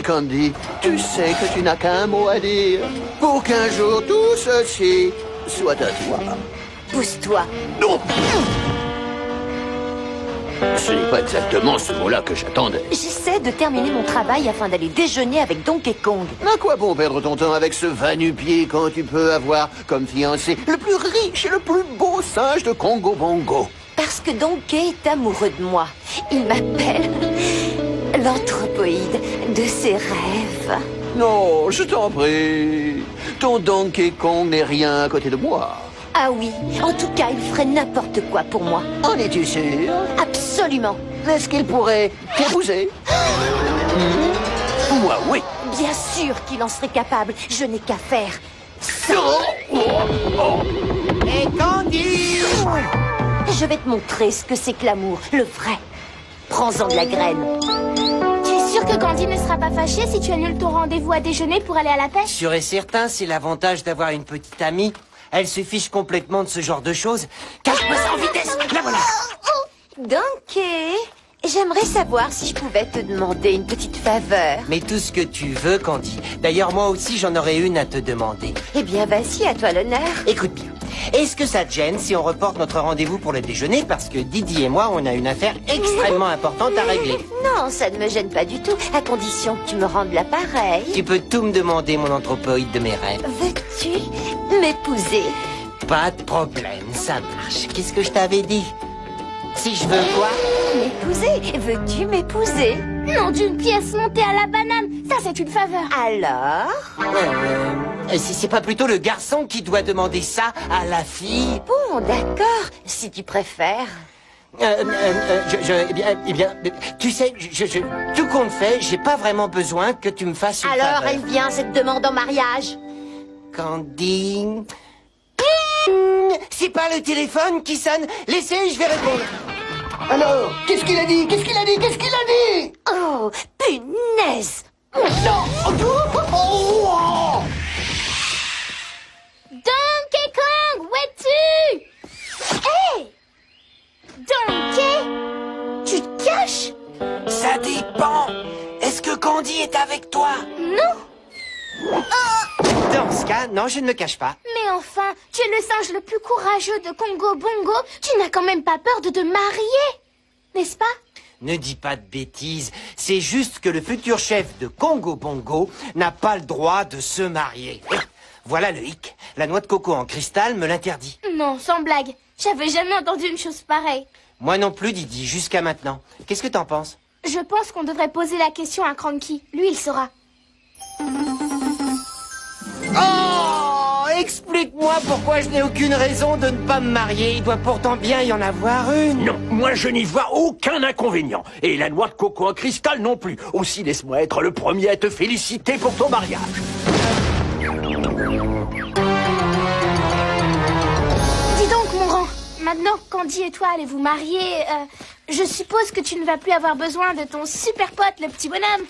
Chérie Candy, tu sais que tu n'as qu'un mot à dire pour qu'un jour tout ceci soit à toi. Pousse-toi. Non. Ce n'est pas exactement ce mot-là que j'attendais. J'essaie de terminer mon travail afin d'aller déjeuner avec Donkey Kong. À quoi bon perdre ton temps avec ce va-nu-pied quand tu peux avoir comme fiancé le plus riche et le plus beau singe de Congo Bongo? Parce que Donkey est amoureux de moi. Il m'appelle l'anthropoïde de ses rêves. Non, je t'en prie. Ton Donkey Kong n'est rien à côté de moi. Ah oui, en tout cas, il ferait n'importe quoi pour moi. En es-tu sûr? Absolument. Est-ce qu'il pourrait t'épouser? Moi, oui. Bien sûr qu'il en serait capable. Je n'ai qu'à faire. Et Candy! Je vais te montrer ce que c'est que l'amour, le vrai. Prends-en de la graine. Tu es sûr que Candy ne sera pas fâchée si tu annules ton rendez-vous à déjeuner pour aller à la pêche? Sûr et certain, c'est l'avantage d'avoir une petite amie. Elle se fiche complètement de ce genre de choses. Cache-moi ça en vitesse. La voilà. Donkey, j'aimerais savoir si je pouvais te demander une petite faveur. Mais tout ce que tu veux, Candy. D'ailleurs, moi aussi, j'en aurais une à te demander. Eh bien, vas-y, à toi l'honneur. Écoute bien. Est-ce que ça te gêne si on reporte notre rendez-vous pour le déjeuner? Parce que Didi et moi, on a une affaire extrêmement importante à régler. Non, ça ne me gêne pas du tout, à condition que tu me rendes l'appareil. Tu peux tout me demander, mon anthropoïde de mes rêves. Veux-tu m'épouser? Pas de problème, ça marche. Qu'est-ce que je t'avais dit? Si je veux quoi? M'épouser? Veux-tu m'épouser? Non, d'une pièce montée à la banane. Ça, c'est une faveur. Alors? C'est pas plutôt le garçon qui doit demander ça à la fille? Bon, d'accord, si tu préfères. Eh bien, tu sais, tout compte fait, j'ai pas vraiment besoin que tu me fasses une Alors, faveur. elle vient, cette demande en mariage. Candy... C'est pas le téléphone qui sonne. Laissez, je vais répondre. Alors, qu'est-ce qu'il a dit? Qu'est-ce qu'il a dit? Qu'est-ce qu'il a dit? Oh, punaise! Non! Oh! Donkey Kong, où es-tu? Hé! Donkey? Tu te caches? Ça dépend. Est-ce que Candy est avec toi? Non. Dans ce cas, non, je ne me cache pas. Mais enfin, tu es le singe le plus courageux de Congo Bongo. Tu n'as quand même pas peur de te marier, n'est-ce pas? Ne dis pas de bêtises. C'est juste que le futur chef de Congo Bongo n'a pas le droit de se marier. Voilà le hic. La noix de coco en cristal me l'interdit. Non, sans blague. J'avais jamais entendu une chose pareille. Moi non plus, Didi, jusqu'à maintenant. Qu'est-ce que t'en penses? Je pense qu'on devrait poser la question à Cranky. Lui, il saura. Oh! Explique-moi pourquoi je n'ai aucune raison de ne pas me marier. Il doit pourtant bien y en avoir une. Non, moi je n'y vois aucun inconvénient. Et la noix de coco en cristal non plus. Aussi, laisse-moi être le premier à te féliciter pour ton mariage. Dis donc, mon grand. Maintenant, Candy et toi allez vous marier. Je suppose que tu ne vas plus avoir besoin de ton super pote, le petit bonhomme.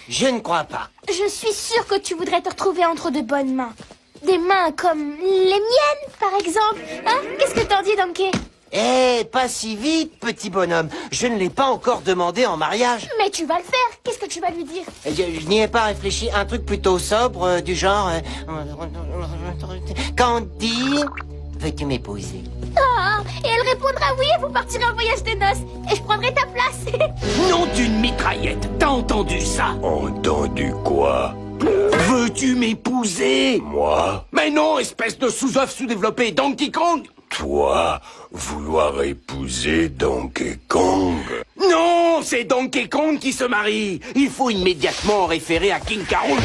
Je ne crois pas. Je suis sûre que tu voudrais te retrouver entre de bonnes mains. Des mains comme les miennes, par exemple. Hein? Qu'est-ce que t'en dis, Donkey? Eh, pas si vite, petit bonhomme. Je ne l'ai pas encore demandé en mariage. Mais tu vas le faire. Qu'est-ce que tu vas lui dire? Je n'y ai pas réfléchi. Un truc plutôt sobre, du genre... Candy, veux-tu m'épouser? Oh, et elle répondra oui et vous partirez en voyage de noces. Et je prendrai ta place. Nom d'une mitraillette, t'as entendu ça? Entendu quoi? Veux-tu m'épouser? Moi? Mais non, espèce de sous-œuf sous-développé, Donkey Kong! Toi, vouloir épouser Donkey Kong? Non, c'est Donkey Kong qui se marie. Il faut immédiatement en référer à King K. Rool.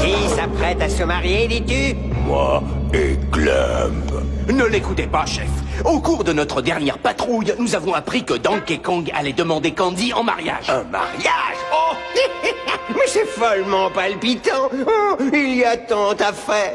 Qui s'apprête à se marier, dis-tu? Moi et Clamp. Ne l'écoutez pas, chef. Au cours de notre dernière patrouille, nous avons appris que Donkey Kong allait demander Candy en mariage. Un mariage? Oh! Mais c'est follement palpitant. Oh, il y a tant à faire.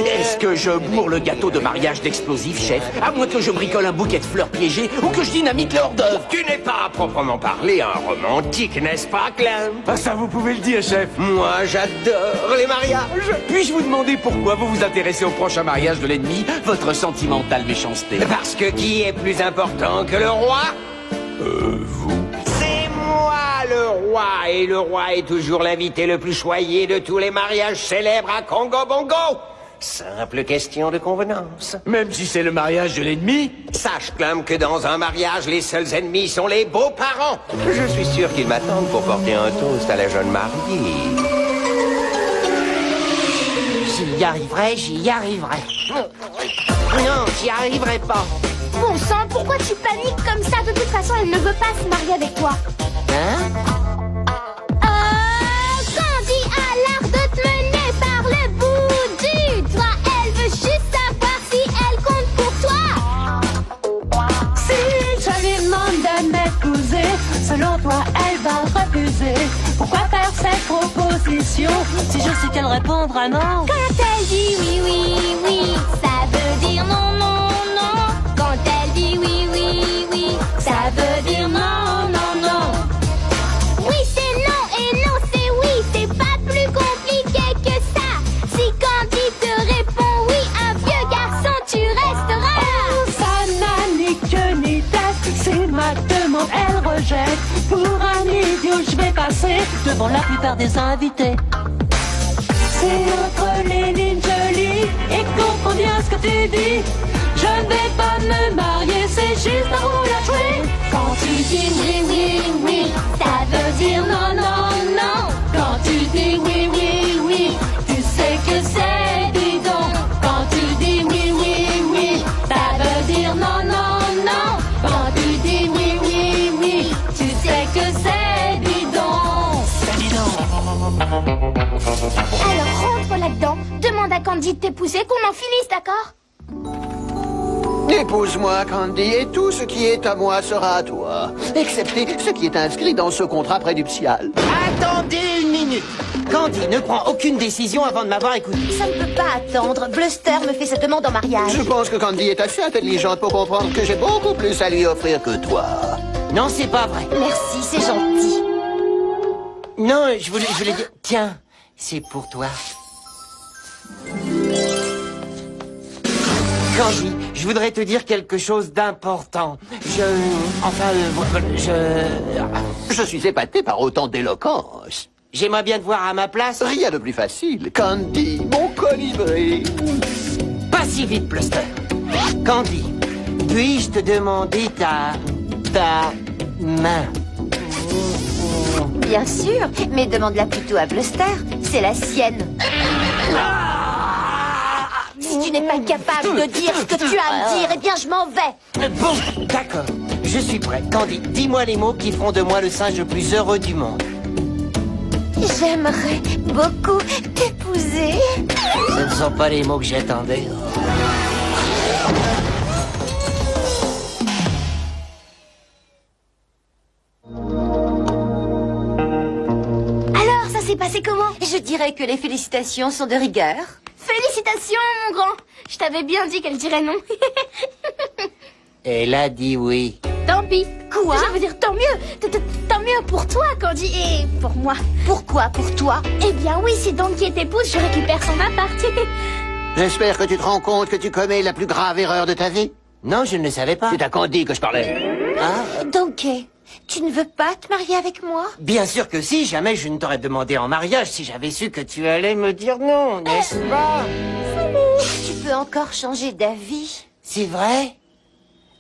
Est-ce que je bourre le gâteau de mariage d'explosifs, chef? À moins que je bricole un bouquet de fleurs piégées ou que je dynamite le hors-d'œuvre. Tu n'es pas à proprement parler un romantique, n'est-ce pas, Clamp? Ah, ça, vous pouvez le dire, chef. Moi, j'adore les mariages. Puis-je vous demander pourquoi vous vous intéressez au prochain mariage de l'ennemi, votre sentimentale méchanceté? Parce que qui est plus important que le roi? Vous. C'est moi, le roi, et le roi est toujours l'invité le plus choyé de tous les mariages célèbres à Congo Bongo. Simple question de convenance. Même si c'est le mariage de l'ennemi? Sache, Clum, que dans un mariage, les seuls ennemis sont les beaux-parents. Je suis sûr qu'ils m'attendent pour porter un toast à la jeune mariée. J'y arriverai, j'y arriverai. Non, j'y arriverai pas. Bon sang, pourquoi tu paniques comme ça? De toute façon, elle ne veut pas se marier avec toi. Hein? Candy a l'air de te mener par le bout du doigt. Elle veut juste savoir si elle compte pour toi. Si je lui demande de m'épouser, selon toi, elle va refuser. Pourquoi faire cette proposition si je sais qu'elle répondra non? Quand elle dit oui, oui, oui, ça veut dire non, non, non. Quand elle dit oui, oui, oui, ça veut dire non, non, non. Oui, c'est non et non, c'est oui. C'est pas plus compliqué que ça. Si Candy te répond oui, un vieux garçon, tu resteras. Ça n'a ni queue ni tête. Si ma demande elle rejette, pour un idiot je vais passer devant la plupart des invités. C'est entre les lignes je lis et comprends bien ce que tu dis. Je ne vais pas me marier, c'est juste un rôle à jouer. Quand tu dis oui, oui, oui, ça veut dire non, non, non. Quand tu dis oui, oui, oui, tu sais que c'est bidon. Quand tu dis oui, oui, oui, ça veut dire non, non, non. Quand tu dis oui, oui, oui, tu sais que c'est bidon. C'est bidon. Alors rentre là-dedans, demande à Candy de t'épouser, qu'on en finisse, d'accord? Épouse-moi, Candy, et tout ce qui est à moi sera à toi. Excepté ce qui est inscrit dans ce contrat prénuptial. Attendez une minute. Candy ne prend aucune décision avant de m'avoir écouté. Ça ne peut pas attendre. Bluster me fait sa demande en mariage. Je pense que Candy est assez intelligente pour comprendre que j'ai beaucoup plus à lui offrir que toi. Non, c'est pas vrai. Merci, c'est gentil. Non, je voulais dire... Tiens, c'est pour toi. Candy, je voudrais te dire quelque chose d'important. Je suis épaté par autant d'éloquence. J'aimerais bien te voir à ma place. Rien de plus facile. Candy, mon colibri. Pas si vite, Bluster. Candy, puis-je te demander ta main? Bien sûr, mais demande-la plutôt à Bluster. C'est la sienne. Si tu n'es pas capable de dire ce que tu as à me dire, eh bien je m'en vais. Bon, d'accord. Je suis prêt. Candy, dis-moi les mots qui feront de moi le singe le plus heureux du monde. J'aimerais beaucoup t'épouser. Ce ne sont pas les mots que j'attendais. Alors, ça s'est passé comment? Je dirais que les félicitations sont de rigueur. Félicitations, mon grand. Je t'avais bien dit qu'elle dirait non. Elle a dit oui. Tant pis. Quoi? Je veux dire, tant mieux. Tant mieux pour toi, Candy, et pour moi. Pourquoi pour toi? Eh bien oui, si Donkey t'épouse, je récupère son appart. J'espère que tu te rends compte que tu commets la plus grave erreur de ta vie. Non, je ne le savais pas. C'est à Candy que je parlais. Ah, Donkey, tu ne veux pas te marier avec moi? bien sûr que si, jamais je ne t'aurais demandé en mariage si j'avais su que tu allais me dire non, n'est-ce pas? Tu peux encore changer d'avis. C'est vrai?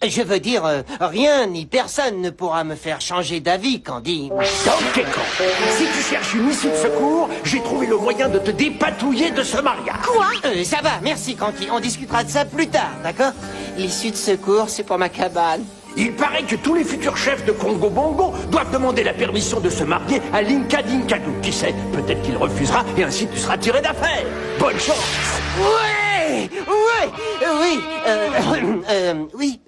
Je veux dire, rien ni personne ne pourra me faire changer d'avis, Candy. Donkey Kong, si tu cherches une issue de secours, j'ai trouvé le moyen de te dépatouiller de ce mariage. Quoi? Ça va, merci, Candy. On discutera de ça plus tard, d'accord? L'issue de secours, c'est pour ma cabane. Il paraît que tous les futurs chefs de Congo Bongo doivent demander la permission de se marier à Linka Dinkadou. Qui sait, peut-être qu'il refusera et ainsi tu seras tiré d'affaire. Bonne chance. Oui,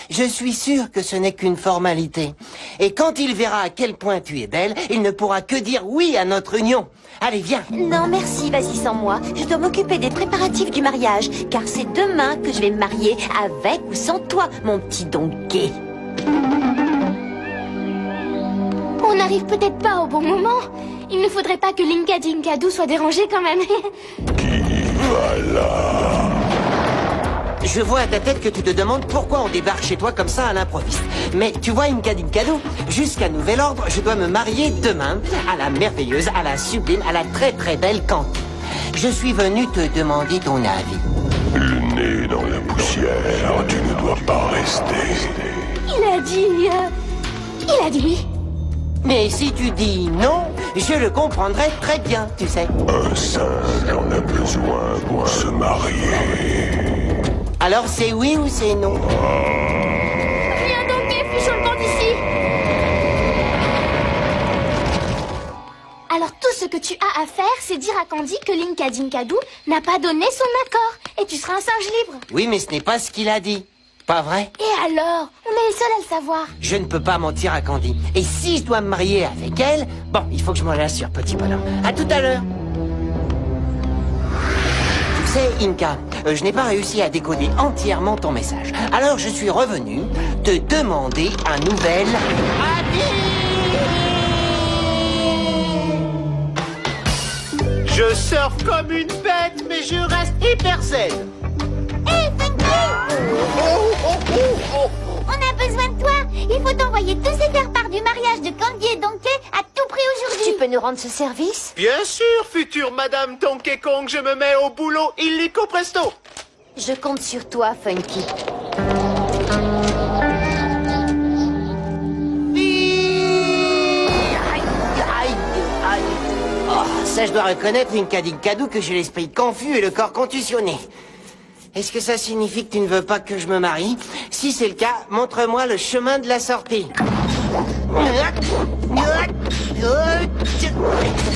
je suis sûr que ce n'est qu'une formalité. Et quand il verra à quel point tu es belle, il ne pourra que dire oui à notre union. Allez, viens. Non, merci, vas-y sans moi. Je dois m'occuper des préparatifs du mariage, car c'est demain que je vais me marier, avec ou sans toi, mon petit Donkey. On n'arrive peut-être pas au bon moment. Il ne faudrait pas que Linka Dinkadou soit dérangé quand même. Je vois à ta tête que tu te demandes pourquoi on débarque chez toi comme ça à l'improviste. Mais tu vois, Inca Dinkado, jusqu'à nouvel ordre, je dois me marier demain à la merveilleuse, à la sublime, à la très très belle Candy. Je suis venu te demander ton avis. Le nez dans la poussière, tu ne dois pas rester. Il a dit oui. Mais si tu dis non, je le comprendrai très bien, tu sais. Un singe en a besoin pour se marier. Alors c'est oui ou c'est non? Viens donc, fichons le camp d'ici. Alors tout ce que tu as à faire, c'est dire à Candy que l'Inca Dinkado n'a pas donné son accord. Et tu seras un singe libre. Oui, mais ce n'est pas ce qu'il a dit. Pas vrai? Et alors? On est les seuls à le savoir. Je ne peux pas mentir à Candy. Et si je dois me marier avec elle, bon, il faut que je m'en rassure, petit bonhomme. À tout à l'heure. Tu sais, Inca, je n'ai pas réussi à décoder entièrement ton message. Alors je suis revenu te demander un nouvel avis. Je surfe comme une bête, mais je reste hyper zen. Hé, Funky! On a besoin de toi. Il faut t'envoyer tous ces faire-part du mariage de Candy et Donkey à tout prix aujourd'hui. Tu peux nous rendre ce service? Bien sûr, future Madame Donkey Kong, je me mets au boulot illico presto. Je compte sur toi, Funky. Ça, je dois reconnaître, Inca Dinkado, que j'ai l'esprit confus et le corps contusionné. Est-ce que ça signifie que tu ne veux pas que je me marie? Si c'est le cas, montre-moi le chemin de la sortie.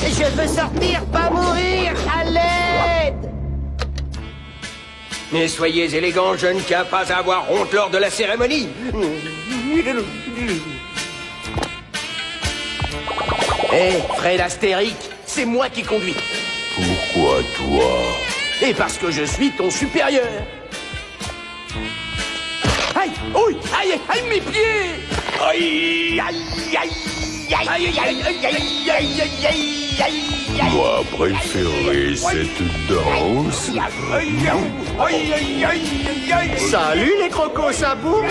Je veux sortir, pas mourir! À l'aide! Mais soyez élégants, jeune, qu'à pas avoir honte lors de la cérémonie. Hé, Fred Astérique, c'est moi qui conduis. Pourquoi toi? Et parce que je suis ton supérieur. Aïe, oui, aïe, aïe, mes pieds. Aïe, aïe, aïe, aïe, aïe, aïe, aïe, aïe, aïe, aïe, aïe, aïe. Moi préféré cette danse. Salut les crocos, ça boum.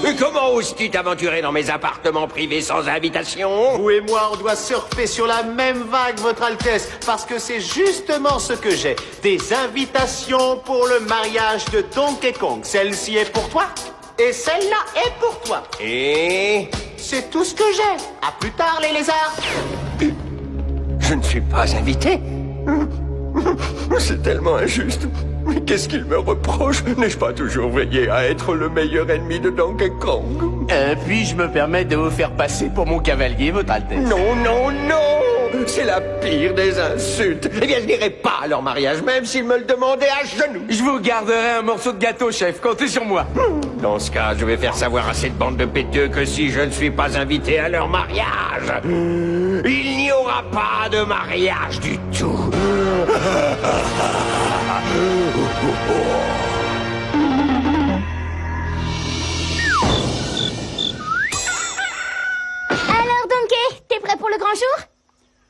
Mais comment oses-tu t'aventurer dans mes appartements privés sans invitation? Vous et moi, on doit surfer sur la même vague, votre Altesse, parce que c'est justement ce que j'ai. Des invitations pour le mariage de Donkey Kong. Celle-ci est pour toi, et celle-là est pour toi. Et... C'est tout ce que j'ai. À plus tard, les lézards. je ne suis pas invité. C'est tellement injuste. Mais qu'est-ce qu'il me reproche? N'ai-je pas toujours veillé à être le meilleur ennemi de Donkey Kong? Puis je me permets de vous faire passer pour mon cavalier, votre Altesse. Non, non, non! C'est la pire des insultes. Eh bien, je n'irai pas à leur mariage, même s'ils me le demandaient à genoux. Je vous garderai un morceau de gâteau, chef. Comptez sur moi. Dans ce cas, je vais faire savoir à cette bande de péteux que si je ne suis pas invité à leur mariage, il n'y aura pas de mariage du tout. Alors, Donkey, t'es prêt pour le grand jour?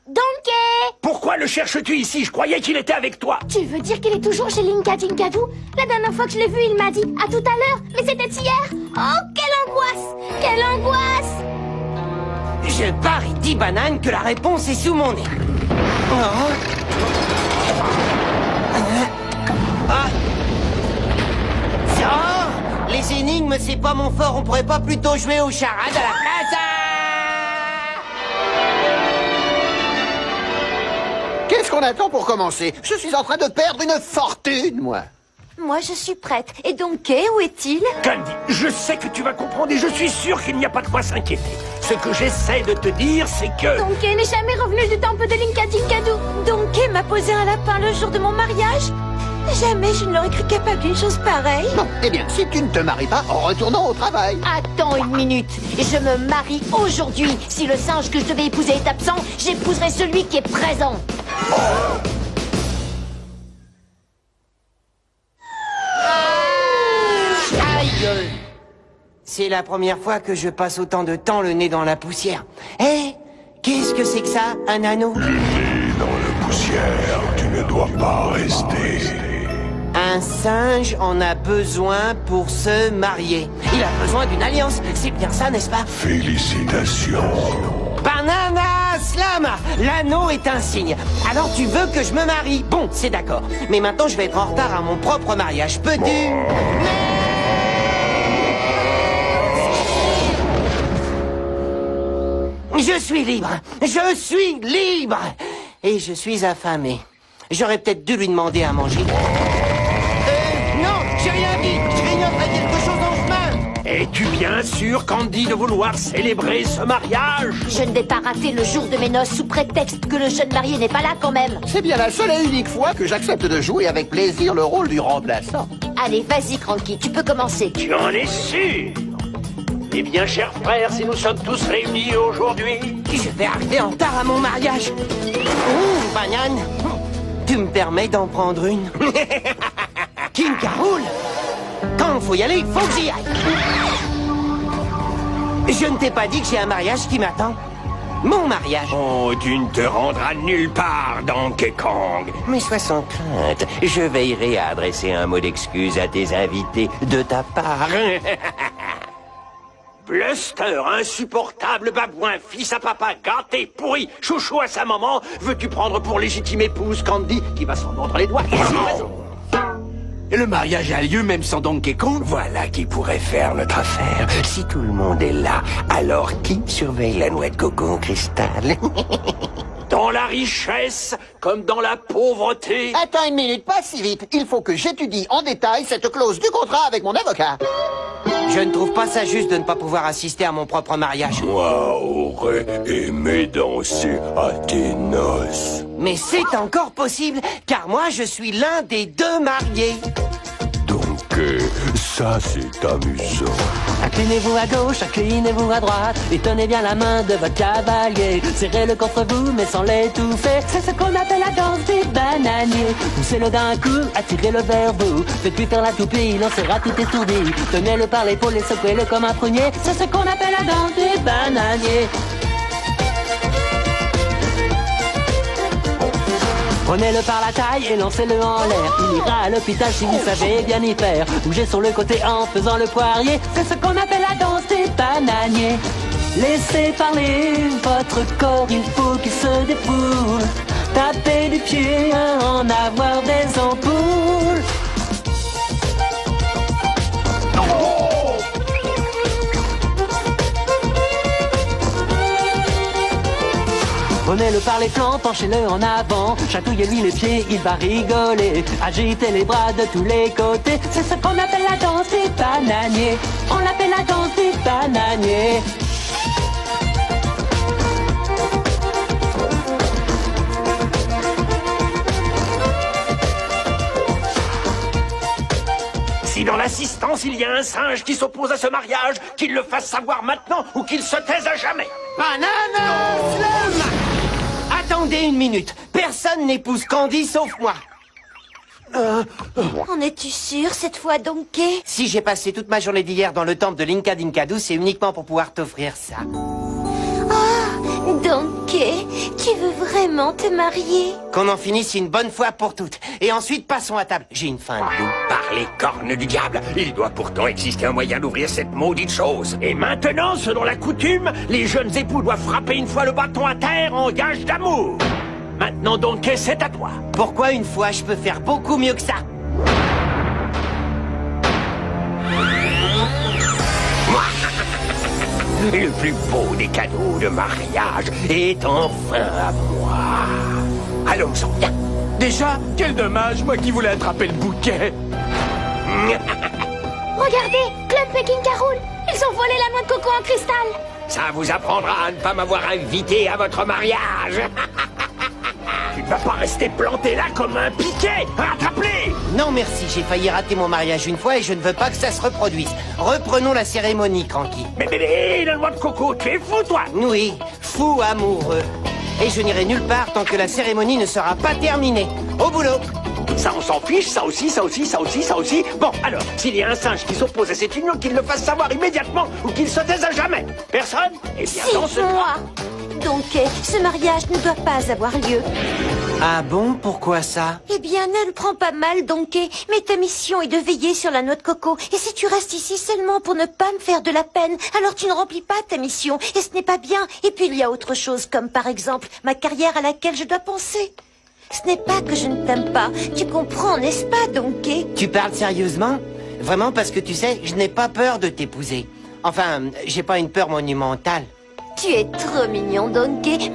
Donkey! Pourquoi le cherches-tu ici? Je croyais qu'il était avec toi. Tu veux dire qu'il est toujours chez l'Inca Dinkado? La dernière fois que je l'ai vu, il m'a dit « À tout à l'heure », mais c'était hier. Oh, quelle angoisse! Quelle angoisse! Je parie 10 bananes que la réponse est sous mon nez. Oh. Ah. Oh, les énigmes, c'est pas mon fort. On pourrait pas plutôt jouer aux charades à la place? Qu'est-ce qu'on attend pour commencer? Je suis en train de perdre une fortune, moi. Moi, je suis prête. Et Donkey, où est-il? Candy, je sais que tu vas comprendre et je suis sûr qu'il n'y a pas de quoi s'inquiéter. Ce que j'essaie de te dire, c'est que... Donkey n'est jamais revenu du temple de l'Inca Dinkado. Donkey m'a posé un lapin le jour de mon mariage. Jamais je ne l'aurais cru capable d'une chose pareille. Bon, eh bien, si tu ne te maries pas, retournons au travail. Attends une minute. Je me marie aujourd'hui. Si le singe que je devais épouser est absent, j'épouserai celui qui est présent. Aïe! C'est la première fois que je passe autant de temps le nez dans la poussière. Hé, qu'est-ce que c'est que ça, un anneau? Le nez dans la poussière, tu ne dois pas rester. Un singe en a besoin pour se marier. Il a besoin d'une alliance, c'est bien ça, n'est-ce pas? Félicitations. Banana Slam! L'anneau est un signe. Alors tu veux que je me marie? Bon, c'est d'accord. Mais maintenant je vais être en retard à mon propre mariage. Peux-tu? Je suis libre. Je suis libre. Et je suis affamé. J'aurais peut-être dû lui demander à manger. Non, j'ai rien dit. Je grignoterai quelque chose en chemin. Es-tu bien sûr, Candy, de vouloir célébrer ce mariage? Je ne vais pas rater le jour de mes noces sous prétexte que le jeune marié n'est pas là quand même. C'est bien la seule et unique fois que j'accepte de jouer avec plaisir le rôle du remplaçant. Allez, vas-y, Cranky, tu peux commencer. Tu en es sûr? Eh bien, chers frères, si nous sommes tous réunis aujourd'hui... Je vais arriver en retard à mon mariage. Banane, tu me permets d'en prendre une? King Caroul, quand faut y aller, il faut que j'y aille. Je ne t'ai pas dit que j'ai un mariage qui m'attend. Mon mariage. Oh, tu ne te rendras nulle part, Donkey Kong. Mais sois sans crainte, je veillerai à adresser un mot d'excuse à tes invités de ta part. Bluster, insupportable babouin, fils à papa, gâté, pourri, chouchou à sa maman, veux-tu prendre pour légitime épouse Candy qui va s'en mordre les doigts? Et le mariage a lieu même sans Donkey Kong? Voilà qui pourrait faire notre affaire. Si tout le monde est là, alors qui surveille la noix de coco en cristal? Dans la richesse comme dans la pauvreté. Attends une minute, pas si vite. Il faut que j'étudie en détail cette clause du contrat avec mon avocat. Je ne trouve pas ça juste de ne pas pouvoir assister à mon propre mariage. Moi, aurais aimé danser à tes noces. Mais c'est encore possible, car moi je suis l'un des deux mariés. Donc, ça c'est amusant. Inclinez-vous à gauche, inclinez-vous à droite, et tenez bien la main de votre cavalier. Serrez-le contre vous, mais sans l'étouffer. C'est ce qu'on appelle la danse des bananiers. Poussez-le d'un coup, attirez-le vers vous. Faites-lui faire la toupie, il en sera tout étourdi. Tenez-le par l'épaule et secouez-le comme un prunier. C'est ce qu'on appelle la danse des bananiers. Prenez-le par la taille et lancez-le en l'air. Il ira à l'hôpital si vous savez bien y faire. Bougez sur le côté en faisant le poirier. C'est ce qu'on appelle la danse des bananiers. Laissez parler votre corps, il faut qu'il se défoule. Tapez du pied à en avoir des ampoules. Prenez-le par les flancs, penchez-le en avant. Chatouillez-lui les pieds, il va rigoler. Agitez les bras de tous les côtés. C'est ce qu'on appelle la danse des bananiers. On l'appelle la danse des bananiers. Si dans l'assistance il y a un singe qui s'oppose à ce mariage, qu'il le fasse savoir maintenant ou qu'il se taise à jamais. Banana Slam! Attendez une minute. Personne n'épouse Candy sauf moi. En es-tu sûr cette fois, Donkey? Si j'ai passé toute ma journée d'hier dans le temple de Linkadinkado, c'est uniquement pour pouvoir t'offrir ça. Oh, Donkey, tu veux vraiment te marier? Qu'on en finisse une bonne fois pour toutes. Et ensuite, passons à table. J'ai une faim de loup. Par les cornes du diable, il doit pourtant exister un moyen d'ouvrir cette maudite chose. Et maintenant, selon la coutume, les jeunes époux doivent frapper une fois le bâton à terre en gage d'amour. Maintenant, Donkey, c'est à toi. Pourquoi une fois, je peux faire beaucoup mieux que ça? Le plus beau des cadeaux de mariage est enfin à moi. Allons-en, viens. Déjà, quel dommage, moi qui voulais attraper le bouquet. Regardez, Clump et King Caroul, ils ont volé la noix de coco en cristal. Ça vous apprendra à ne pas m'avoir invité à votre mariage. Tu ne vas pas rester planté là comme un piquet. Attrape-les. Non merci, j'ai failli rater mon mariage une fois et je ne veux pas que ça se reproduise. Reprenons la cérémonie, Cranky. Mais la noix de coco, tu es fou, toi. Oui, fou amoureux. Et je n'irai nulle part tant que la cérémonie ne sera pas terminée. Au boulot. Ça, on s'en fiche, ça aussi, ça aussi, ça aussi, ça aussi. Bon, alors, s'il y a un singe qui s'oppose à cette union, qu'il le fasse savoir immédiatement ou qu'il se taise à jamais. Personne? Eh bien, dans ce C'est moi. cas... Donkey, ce mariage ne doit pas avoir lieu. Ah bon? Pourquoi ça? Eh bien, ne le prends pas mal, Donkey, mais ta mission est de veiller sur la noix de coco. Et si tu restes ici seulement pour ne pas me faire de la peine, alors tu ne remplis pas ta mission, et ce n'est pas bien. Et puis il y a autre chose, comme par exemple ma carrière à laquelle je dois penser. Ce n'est pas que je ne t'aime pas, tu comprends, n'est-ce pas, Donkey? Tu parles sérieusement? Vraiment, parce que tu sais, je n'ai pas peur de t'épouser. Enfin, j'ai pas une peur monumentale. Tu es trop mignon, Donkey.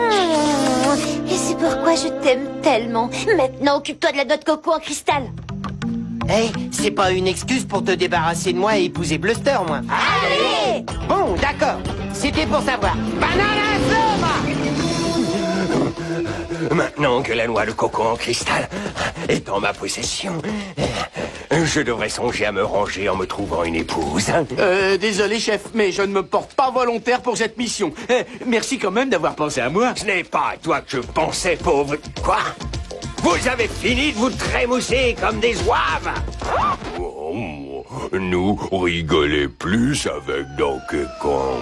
Et c'est pourquoi je t'aime tellement. Maintenant, occupe-toi de la noix de coco en cristal. Hey, c'est pas une excuse pour te débarrasser de moi et épouser Bluster, moi. Allez! Bon, d'accord. C'était pour savoir. Banana Zoma! Maintenant que la noix de coco en cristal est en ma possession, je devrais songer à me ranger en me trouvant une épouse. Désolé, chef, mais je ne me porte pas volontaire pour cette mission. Merci quand même d'avoir pensé à moi. Ce n'est pas à toi que je pensais, pauvre... Quoi? Vous avez fini de vous trémousser comme des zouaves? Nous rigolez plus avec Donkey Kong.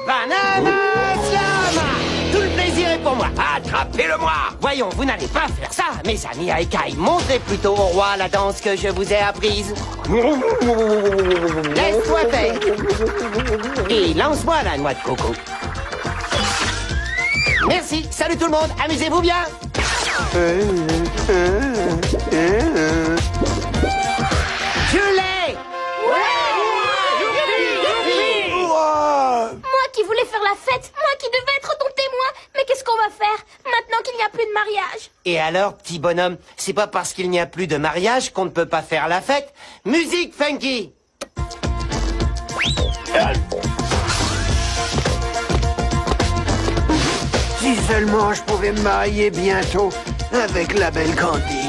Banana Zoma! Tout le plaisir est pour moi. Attrapez-le-moi! Voyons, vous n'allez pas faire ça, mes amis Aikai. Montrez plutôt au roi la danse que je vous ai apprise. Laisse-toi faire. Et lance-moi la noix de coco. Merci. Salut tout le monde. Amusez-vous bien. Je l'ai. Moi qui voulais faire la fête, moi qui devais être ton témoin. Mais qu'est-ce qu'on va faire maintenant qu'il n'y a plus de mariage? Et alors, petit bonhomme, c'est pas parce qu'il n'y a plus de mariage qu'on ne peut pas faire la fête. Musique funky. Si seulement je pouvais me marier bientôt avec la belle Candy.